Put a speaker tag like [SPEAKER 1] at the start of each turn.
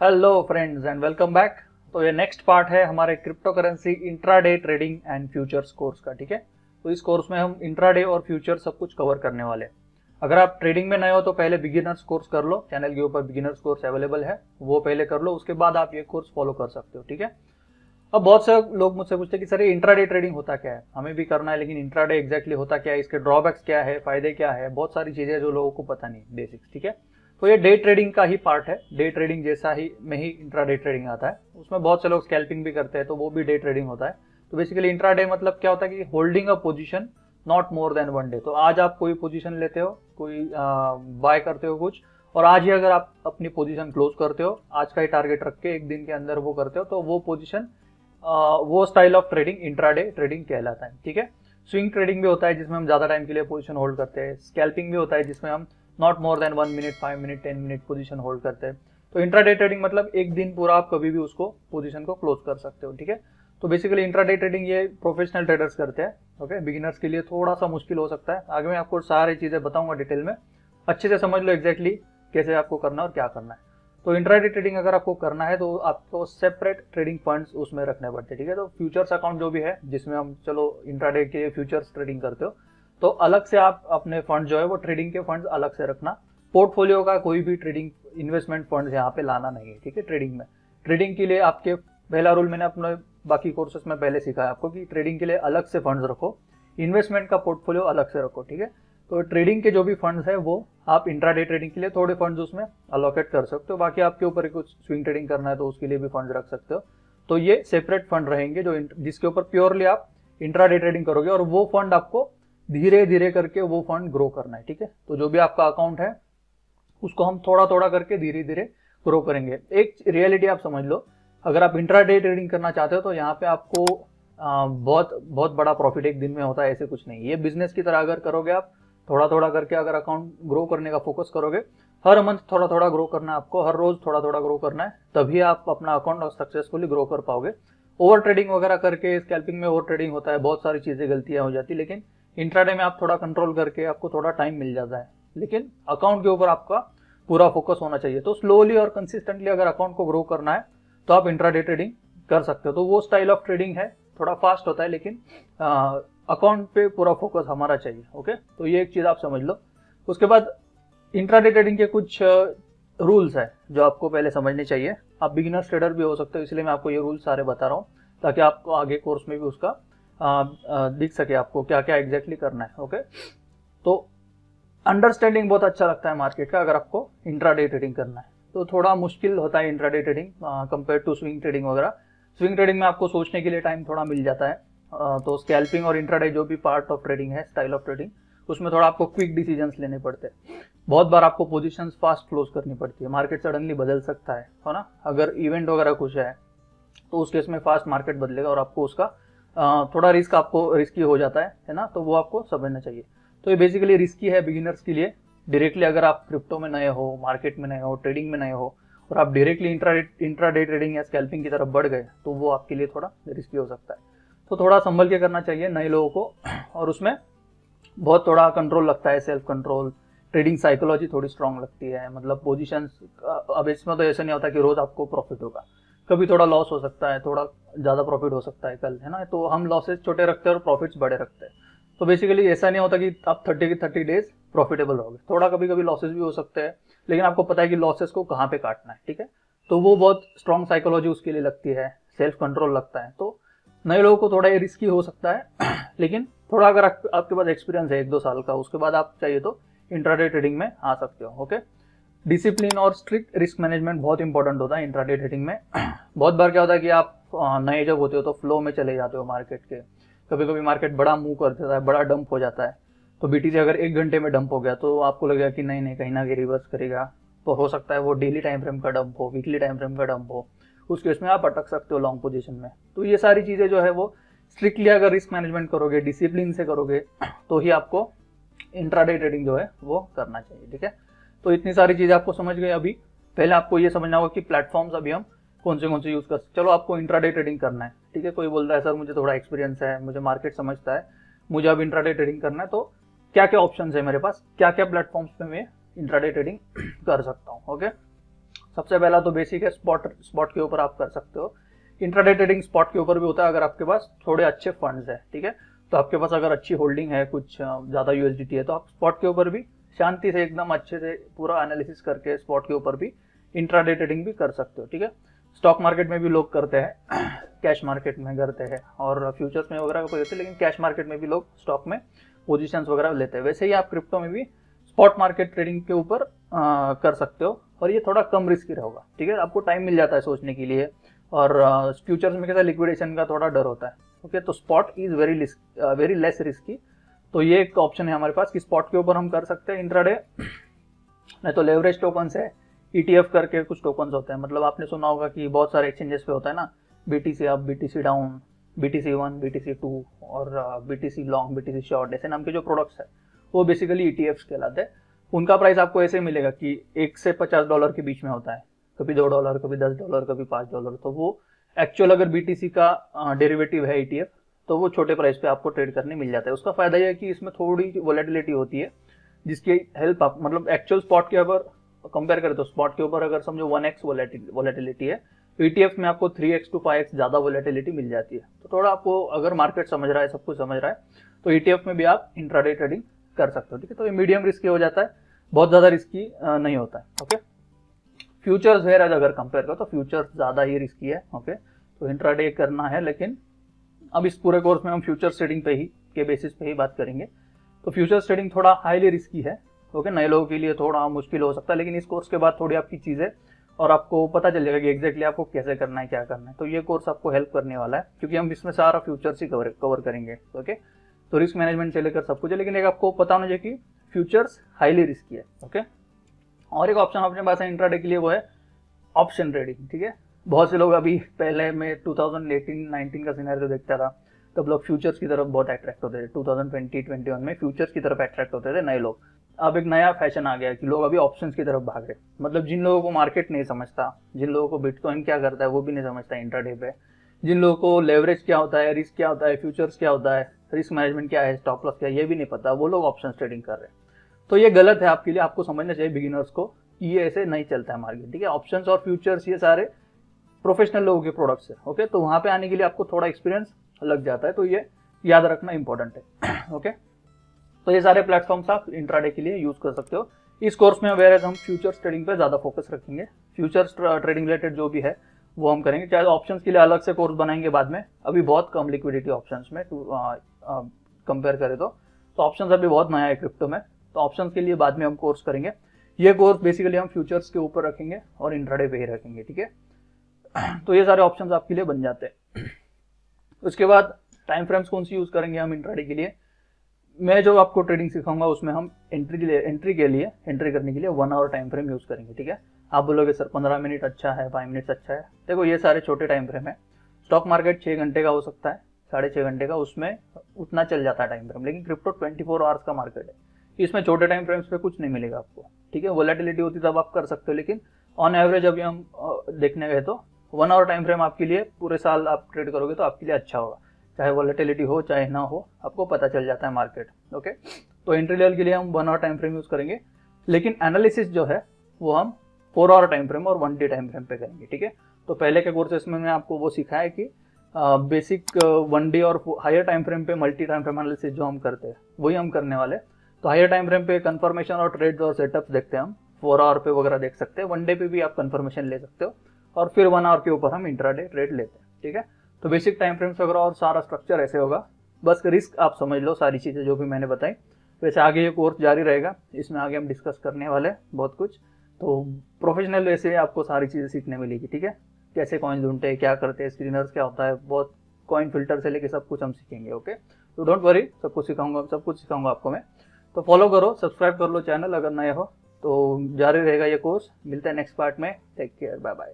[SPEAKER 1] Hello friends and welcome back. तो ये next part है हमारे crypto currency intraday trading and futures course का। ठीक है, तो इस कोर्स में हम इंट्राडे और फ्यूचर सब कुछ कवर करने वाले हैं। अगर आप ट्रेडिंग में नए हो तो पहले बिगिनर्स कोर्स कर लो, चैनल के ऊपर बिगिनर्स कोर्स अवेलेबल है, वो पहले कर लो, उसके बाद आप ये कोर्स फॉलो कर सकते हो। ठीक है, अब बहुत से लोग मुझसे पूछते हैं कि सर ये इंट्राडे ट्रेडिंग होता क्या है, हमें भी करना है, लेकिन इंट्राडे एग्जैक्टली होता क्या है, इसके ड्रॉबैक्स क्या है, फायदे क्या है, बहुत सारी चीजें जो लोगों को पता नहीं, बेसिक्स। ठीक है, तो ये डे ट्रेडिंग का ही पार्ट है। डे ट्रेडिंग जैसा ही में ही इंट्राडे ट्रेडिंग आता है, उसमें बहुत से लोग स्कैल्पिंग भी करते हैं, तो वो भी डे ट्रेडिंग होता है। तो बेसिकली इंट्राडे मतलब क्या होता है कि holding a position not more than one day. तो आज आप कोई पोजीशन लेते हो, कोई बाय करते हो कुछ, और आज ही अगर आप अपनी पोजीशन क्लोज करते हो, आज का ही टारगेट रख के एक दिन के अंदर वो करते हो, तो वो पोजीशन वो style of trading intraday trading कहलाता है। ठीक है, स्विंग ट्रेडिंग भी होता है जिसमें हम ज्यादा टाइम के लिए पोजीशन होल्ड करते हैं। स्कैल्पिंग भी होता है जिसमें हम not more than 1 minute, 5 minute, 10 minute position hold करते हैं। तो इंट्राडे ट्रेडिंग मतलब एक दिन पूरा आप कभी भी उसको पोजीशन को क्लोज कर सकते हो। ठीक है, तो बेसिकली इंट्राडे ट्रेडिंग ये प्रोफेशनल ट्रेडर्स करते हैं। ओके, बिगिनर्स के लिए थोड़ा सा मुश्किल हो सकता है। आगे मैं आपको सारी चीजें बताऊंगा डिटेल में, अच्छे से समझ लो एग्जैक्टली कैसे आपको करना है और क्या करना है। तो इंट्राडे ट्रेडिंग अगर आपको करना है तो आपको सेपरेट ट्रेडिंग फंड्स उसमें रखने पड़ते हैं। ठीक है, तो फ्यूचर्स अकाउंट जो भी है जिसमें हम चलो इंट्राडे के फ्यूचर्स ट्रेडिंग करते हो, तो अलग से आप अपने फंड जो है वो ट्रेडिंग के फंड्स अलग से रखना। पोर्टफोलियो का कोई भी ट्रेडिंग इन्वेस्टमेंट फंड यहाँ पे लाना नहीं है। ठीक है, ट्रेडिंग के लिए आपके पहला रूल मैंने अपने बाकी कोर्सेस में पहले सीखा है आपको कि ट्रेडिंग के लिए अलग से फंड्स रखो, इन्वेस्टमेंट का पोर्टफोलियो अलग से रखो। ठीक है, तो ट्रेडिंग के जो भी फंड्स है वो आप इंट्राडे ट्रेडिंग के लिए थोड़े फंड्स उसमें अलोकेट कर सकते हो, बाकी आपके ऊपर कुछ स्विंग ट्रेडिंग करना है तो उसके लिए भी फंड्स रख सकते हो। तो ये सेपरेट फंड रहेंगे जो जिसके ऊपर प्योरली आप इंट्राडे ट्रेडिंग करोगे, और वो फंड आपको धीरे धीरे करके वो फंड ग्रो करना है। ठीक है, तो जो भी आपका अकाउंट है उसको हम थोड़ा थोड़ा करके धीरे धीरे ग्रो करेंगे। एक रियलिटी आप समझ लो, अगर आप इंट्राडे ट्रेडिंग करना चाहते हो तो यहाँ पे आपको बहुत बहुत बड़ा प्रॉफिट एक दिन में होता है, ऐसे कुछ नहीं। ये बिजनेस की तरह अगर करोगे आप, थोड़ा थोड़ा करके अगर अकाउंट ग्रो करने का फोकस करोगे, हर मंथ थोड़ा थोड़ा ग्रो करना है आपको, हर रोज थोड़ा थोड़ा ग्रो करना है, तभी आप अपना अकाउंट सक्सेसफुली ग्रो कर पाओगे। ओवर ट्रेडिंग वगैरह करके, स्कैल्पिंग में ओवर ट्रेडिंग होता है, बहुत सारी चीजें गलतियां हो जाती है, लेकिन इंट्राडे में आप थोड़ा कंट्रोल करके आपको थोड़ा टाइम मिल जाता है, लेकिन अकाउंट के ऊपर आपका पूरा फोकस होना चाहिए। तो स्लोली और कंसिस्टेंटली अगर अकाउंट को ग्रो करना है तो आप इंट्राडे ट्रेडिंग कर सकते हो। तो वो स्टाइल ऑफ ट्रेडिंग है, थोड़ा फास्ट होता है, लेकिन अकाउंट पे पूरा फोकस हमारा चाहिए। ओके, तो ये एक चीज आप समझ लो। उसके बाद इंट्राडे ट्रेडिंग के कुछ रूल्स है जो आपको पहले समझने चाहिए। आप बिगिनर्स ट्रेडर भी हो सकते हो, इसलिए मैं आपको ये रूल्स सारे बता रहा हूँ ताकि आपको आगे कोर्स में भी उसका दिख सके आपको क्या क्या एग्जैक्टली करना है। ओके, तो अंडरस्टैंडिंग बहुत अच्छा लगता है मार्केट का अगर आपको इंट्राडे ट्रेडिंग करना है, तो थोड़ा मुश्किल होता है intraday trading compare to swing trading वगैरह। स्विंग ट्रेडिंग में आपको सोचने के लिए टाइम थोड़ा मिल जाता है, तो स्कैल्पिंग और इंट्राडे जो भी पार्ट ऑफ ट्रेडिंग है, स्टाइल ऑफ ट्रेडिंग, उसमें थोड़ा आपको क्विक डिसीजंस लेने पड़ते हैं। बहुत बार आपको पोजीशंस फास्ट क्लोज करनी पड़ती है, मार्केट सडनली बदल सकता है ना, अगर इवेंट वगैरह कुछ है तो उस केस में फास्ट मार्केट बदलेगा और आपको उसका थोड़ा रिस्क आपको रिस्की हो जाता है ना, तो वो आपको समझना चाहिए। तो ये बेसिकली रिस्की है बिगिनर्स के लिए। डायरेक्टली अगर आप क्रिप्टो में नए हो, मार्केट में नए हो, ट्रेडिंग में नए हो, और आप डायरेक्टली इंट्राडे ट्रेडिंग या स्कैल्पिंग की तरफ बढ़ गए, तो वो आपके लिए थोड़ा रिस्की हो सकता है। तो थोड़ा संभल के करना चाहिए नए लोगों को, और उसमें बहुत थोड़ा कंट्रोल लगता है, सेल्फ कंट्रोल, ट्रेडिंग साइकोलॉजी थोड़ी स्ट्रांग लगती है। मतलब पोजीशंस, अब इसमें तो ऐसा नहीं होता कि रोज आपको प्रॉफिट होगा, कभी थोड़ा लॉस हो सकता है, थोड़ा ज्यादा प्रॉफिट हो सकता है कल, है ना। तो हम लॉसेस छोटे रखते हैं और प्रॉफिट्स बड़े रखते हैं। तो बेसिकली ऐसा नहीं होता कि आप 30 डेज प्रॉफिटेबल रहोगे, थोड़ा कभी कभी लॉसेस भी हो सकते हैं, लेकिन आपको पता है कि लॉसेस को कहाँ पे काटना है। ठीक है, तो वो बहुत स्ट्रांग साइकोलॉजी उसके लिए लगती है, सेल्फ कंट्रोल लगता है। तो नए लोगों को थोड़ा ये रिस्की हो सकता है लेकिन थोड़ा अगर आपके पास एक्सपीरियंस है 1-2 साल का, उसके बाद आप चाहिए तो इंट्राडे ट्रेडिंग में आ सकते हो। ओके, डिसिप्लिन और स्ट्रिक्ट रिस्क मैनेजमेंट बहुत इंपॉर्टेंट होता है इंट्राडे ट्रेडिंग में। बहुत बार क्या होता है कि आप नए जब होते हो तो फ्लो में चले जाते हो मार्केट के, कभी कभी मार्केट बड़ा मूव कर देता है, बड़ा डंप हो जाता है, तो बीटीसी अगर 1 घंटे में डंप हो गया तो आपको लगेगा कि नहीं कहीं ना कहीं रिवर्स करेगा, तो हो सकता है वो डेली टाइम फ्रेम का डंप हो, वीकली टाइम फ्रेम का डंप हो, उस केस में आप अटक सकते हो लॉन्ग पोजीशन में। तो ये सारी चीजें जो है वो स्ट्रिक्टली अगर रिस्क मैनेजमेंट करोगे, डिसिप्लिन से करोगे, तो ही आपको इंट्राडे ट्रेडिंग जो है वो करना चाहिए। ठीक है, तो इतनी सारी चीजें आपको समझ गए। अभी पहले आपको ये समझना होगा कि प्लेटफॉर्म्स अभी हम कौन से यूज कर सकते। चलो आपको इंट्राडे ट्रेडिंग करना है, ठीक है, कोई बोल रहा है सर मुझे थोड़ा एक्सपीरियंस है, मुझे मार्केट समझता है, मुझे अब इंट्राडे ट्रेडिंग करना है, तो क्या क्या ऑप्शंस है मेरे पास, क्या क्या प्लेटफॉर्म्स पे मैं इंट्राडे ट्रेडिंग कर सकता हूँ। ओके, सबसे पहला तो बेसिक है, स्पॉट के ऊपर आप कर सकते हो। इंट्राडे ट्रेडिंग स्पॉट के ऊपर भी होता है अगर आपके पास थोड़े अच्छे फंड्स है, ठीक है। तो आपके पास अगर अच्छी होल्डिंग है, कुछ ज़्यादा यूएसडीटी है, तो आप स्पॉट के ऊपर भी शांति से एकदम अच्छे से पूरा एनालिसिस करके स्पॉट के ऊपर भी इंट्राडे ट्रेडिंग भी कर सकते हो, ठीक है। स्टॉक मार्केट में भी लोग करते हैं, कैश मार्केट में करते हैं और फ्यूचर्स में वगैरह करते हैं, लेकिन कैश मार्केट में भी लोग स्टॉक में पोजीशंस वगैरह लेते हैं। वैसे ही आप क्रिप्टो में भी स्पॉट मार्केट ट्रेडिंग के ऊपर कर सकते हो और ये थोड़ा कम रिस्की रहेगा, ठीक है। आपको टाइम मिल जाता है सोचने के लिए और फ्यूचर्स में कैसा लिक्विडेशन का थोड़ा डर होता है, ओके। तो spot is very less risky. तो ये एक ऑप्शन है हमारे पास कि स्पॉट के ऊपर हम कर सकते हैं इंट्राडे। नहीं तो लेवरेज टोकन्स है, ETF करके कुछ टोकन्स होते हैं, मतलब आपने सुना होगा कि बहुत सारे एक्सचेंजेस पे होता है ना, BTC up, BTC down, BTC1, BTC2 और BTC लॉन्ग, BTC शॉर्ट, ऐसे नाम के जो प्रोडक्ट्स है वो बेसिकली ETFs कहलाते हैं। उनका प्राइस आपको ऐसे मिलेगा कि $1 से $50 के बीच में होता है, कभी $2, कभी $10, कभी $5। तो वो एक्चुअल अगर BTC का डेरिवेटिव है ETF, तो वो छोटे प्राइस पे आपको ट्रेड करने मिल जाता है। उसका फायदा यह है कि इसमें थोड़ी वोलेटिलिटी होती है, जिसकी हेल्प आप मतलब एक्चुअल स्पॉट के अगर कंपेयर करें तो स्पॉट के ऊपर अगर समझो 1x वोलेटिलिटी है, तो ETF में आपको 3x to 5x ज़्यादा वोलेटिलिटी मिल जाती है। तो थोड़ा आपको अगर मार्केट समझ रहा है, सब कुछ समझ रहा है, तो ETF में भी आप इंट्राडे ट्रेडिंग कर सकते हो, ठीक है। तो ये मीडियम रिस्की हो जाता है, बहुत ज़्यादा रिस्की नहीं होता है, ओके। फ्यूचर्स वेयर अगर कंपेयर करो तो फ्यूचर्स ज़्यादा ही रिस्की है, ओके। तो इंट्राडे करना है, लेकिन अब इस पूरे कोर्स में हम फ्यूचर्स ट्रेडिंग पे ही के बेसिस पे ही बात करेंगे। तो फ्यूचर्स ट्रेडिंग थोड़ा हाईली रिस्की है, ओके। नए लोगों के लिए थोड़ा मुश्किल हो सकता है, लेकिन इस कोर्स के बाद थोड़ी आपकी चीज़ें और आपको पता चल जाएगा कि एग्जैक्टली आपको कैसे करना है, क्या करना है। तो ये कोर्स आपको हेल्प करने वाला है, क्योंकि हम इसमें सारा फ्यूचर्स ही कवर करेंगे, ओके। तो रिस्क मैनेजमेंट से लेकर सब कुछ है, लेकिन एक आपको पता होना चाहिए कि फ्यूचर्स हाईली रिस्की है, ओके। और एक ऑप्शन अपने पास है इंट्राडे के लिए, वो है ऑप्शन ट्रेडिंग, ठीक है। बहुत से लोग अभी पहले में 2018-19 का सिनेरियो देखता था, तब लोग फ्यूचर्स की तरफ बहुत अट्रैक्ट होते थे। 2020-21 में फ्यूचर्स की तरफ अट्रैक्ट होते थे नए लोग। अब एक नया फैशन आ गया कि लोग अभी ऑप्शंस की तरफ भाग रहे, मतलब जिन लोगों को मार्केट नहीं समझता, जिन लोगों को बिटकॉइन क्या करता है वो भी नहीं समझता इंट्राडे पे, जिन लोगों को लेवरेज क्या होता है, रिस्क क्या होता है, फ्यूचर्स क्या होता है, रिस्क मैनेजमेंट क्या है, स्टॉप लॉस क्या है, ये भी नहीं पता, वो लोग ऑप्शंस ट्रेडिंग कर रहे हैं। तो ये गलत है आपके लिए, आपको समझना चाहिए बिगिनर्स को कि ये ऐसे नहीं चलता है मार्केट, ठीक है। ऑप्शंस और फ्यूचर्स ये सारे प्रोफेशनल लोगों के प्रोडक्ट्स है, ओके। तो वहां पे आने के लिए आपको थोड़ा एक्सपीरियंस लग जाता है, तो ये याद रखना इंपॉर्टेंट है, ओके। तो ये सारे प्लेटफॉर्म्स आप इंट्राडे के लिए यूज कर सकते हो। इस कोर्स में वेयर हम फ्यूचर्स ट्रेडिंग पे ज्यादा फोकस रखेंगे, फ्यूचर्स ट्रेडिंग रिलेटेड जो भी है वो हम करेंगे। चाहे ऑप्शंस के लिए अलग से कोर्स बनाएंगे बाद में, अभी बहुत कम लिक्विडिटी ऑप्शंस में कंपेयर करें तो ऑप्शंस अभी बहुत नया है क्रिप्टो में, तो ऑप्शंस के लिए बाद में हम कोर्स करेंगे। ये कोर्स बेसिकली हम फ्यूचर्स के ऊपर रखेंगे और इंट्राडे पे ही रखेंगे, ठीक है। तो ये सारे ऑप्शंस आपके लिए बन जाते हैं। उसके बाद टाइम फ्रेम्स कौन सी यूज करेंगे हम इंट्राडे के लिए, मैं जो आपको ट्रेडिंग सिखाऊंगा उसमें हम एंट्री करने के लिए 1 आवर टाइम फ्रेम यूज करेंगे, ठीक है। आप बोलोगे सर 15 मिनट अच्छा है, 5 मिनट अच्छा है, देखो ये सारे छोटे टाइम फ्रेम है। स्टॉक मार्केट 6 घंटे का हो सकता है, 6.5 घंटे का, उसमें उतना चल जाता है टाइम फ्रेम, लेकिन क्रिप्टो 24 आवर्स का मार्केट है, इसमें छोटे टाइम फ्रेम्स पे कुछ नहीं मिलेगा आपको, ठीक है। वोलेटिलिटी होती तब आप कर सकते हो, लेकिन ऑन एवरेज अभी हम देखने गए तो 1 आवर टाइम फ्रेम आपके लिए पूरे साल आप ट्रेड करोगे तो आपके लिए अच्छा होगा, चाहे वोलेटिलिटी हो चाहे ना हो, आपको पता चल जाता है मार्केट, ओके। तो एंट्री लेवल के लिए हम 1 आवर टाइम फ्रेम यूज करेंगे, लेकिन एनालिसिस जो है वो हम 4 आवर टाइम फ्रेम और 1 डे टाइम फ्रेम पे करेंगे, ठीक है। तो पहले के कोर्सेस में मैंने आपको वो सिखाया है कि बेसिक 1 डे और हायर टाइम फ्रेम पे मल्टी टाइम फ्रेम एनालिसिस जो हम करते हैं वही हम करने वाले। तो हायर टाइम फ्रेम पे कंफर्मेशन और ट्रेड्स और सेटअप्स देखते हैं हम, 4 आवर पे वगैरह देख सकते हैं, 1 डे पे भी आप कंफर्मेशन ले सकते हो, और फिर 1 आवर के ऊपर हम इंट्राडे ट्रेड लेते हैं, ठीक है। तो बेसिक टाइम फ्रेम्स वगैरह और सारा स्ट्रक्चर ऐसे होगा, बस रिस्क आप समझ लो, सारी चीज़ें जो भी मैंने बताई। वैसे आगे ये कोर्स जारी रहेगा, इसमें आगे हम डिस्कस करने वाले बहुत कुछ, तो प्रोफेशनल वैसे आपको सारी चीज़ें सीखने मिलेगी, ठीक है। कैसे कॉइन ढूंढते हैं, क्या करते हैं, स्क्रीनर्स क्या होता है, बहुत कॉइन फिल्टर से लेके सब कुछ हम सीखेंगे, ओके। तो डोंट वरी, सब कुछ सिखाऊंगा आपको मैं। तो फॉलो करो, सब्सक्राइब कर लो चैनल अगर नए हो, तो जारी रहेगा ये कोर्स। मिलते हैं नेक्स्ट पार्ट में, टेक केयर, बाय बाय।